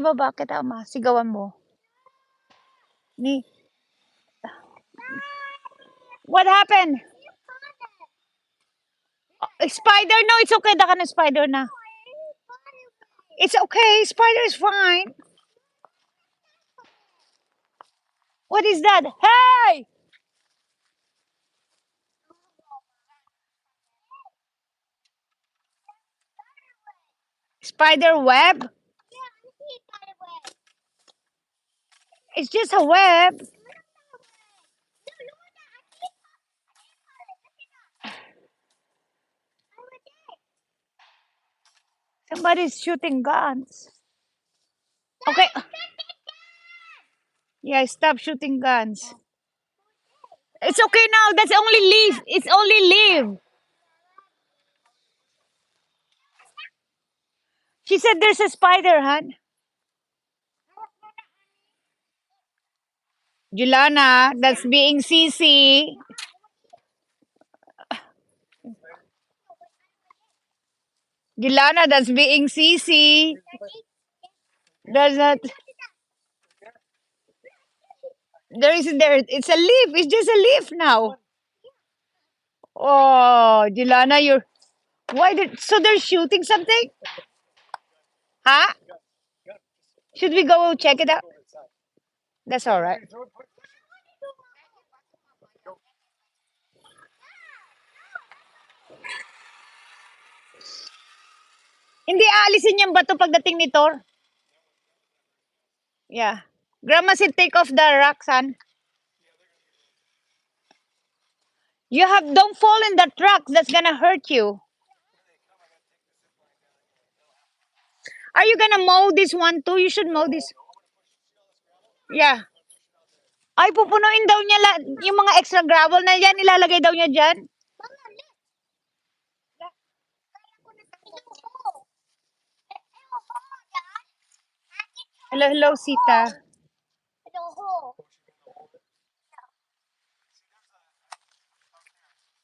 baba kita, sigawan mo. What happened? Spider? No, it's okay. Daka na spider na. It's okay. Spider is fine. What is that? Hey! Spider web? It's just a web. Somebody's shooting guns. Okay. Yeah, stop shooting guns. It's okay now. That's only leaf. It's only leaf. She said there's a spider, hon. Julana, that's being CC. Julana, that's being CC. There's not. There isn't there. It's a leaf. It's just a leaf now. Oh, Julana, you're. Why did? So they're shooting something? Huh? Should we go check it out? That's all right. Hindi aalisin yung bato pagdating ni Thor. Yeah. Grandma said take off the rock, son. Don't fall in that rock. That's gonna hurt you. Are you gonna mow this one too? You should mow this. Yeah. Ay, pupunuin daw niya yung mga extra gravel na yan. Ilalagay daw niya dyan. Hello, Sita.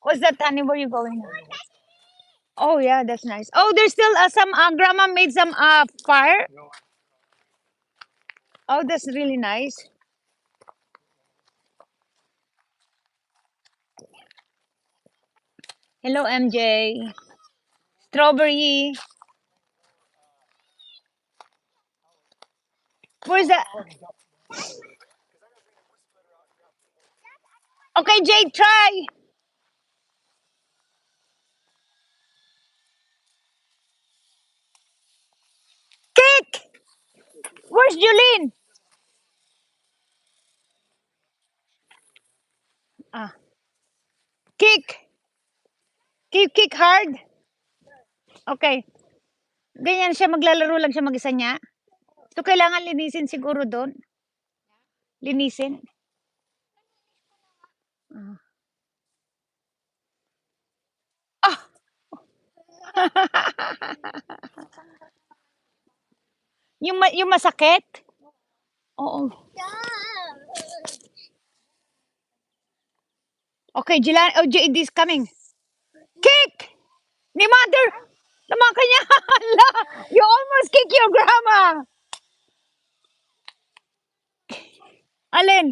What's that, honey? Where are you going? Oh, yeah, that's nice. Oh, there's still some, grandma made some fire. Oh, that's really nice. Hello, MJ. Strawberry. Where's that? Okay, Jade, try. Kick! Where's Julene? Kick. Kick hard. Okay. Ganyan siya, maglalaro lang siya mag-isa niya. So, kailangan linisin siguro doon. Linisin. Yung masakit? Oo. Okay, Jilan. Oh, JD is coming. Kick! Ni mother! Naman kanya. You almost kick your grandma. Alin?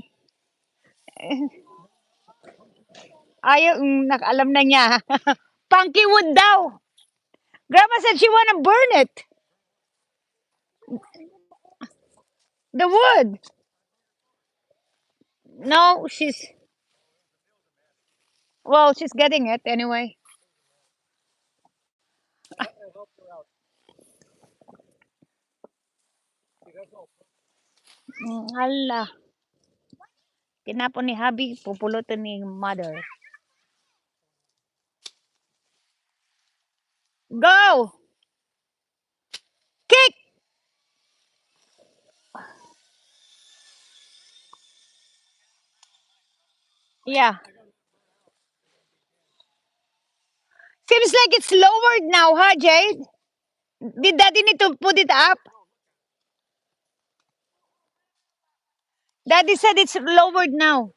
Ayaw, alam na niya. Punky wood daw. Grandma said she wanna burn it. The wood. No, she's getting it anyway. Hala. Tinapon ni Habi, pupulutin ni mother. Go! Kick! Yeah. Seems like it's lowered now, huh, Jade? Did Daddy need to put it up? Daddy said it's lowered now.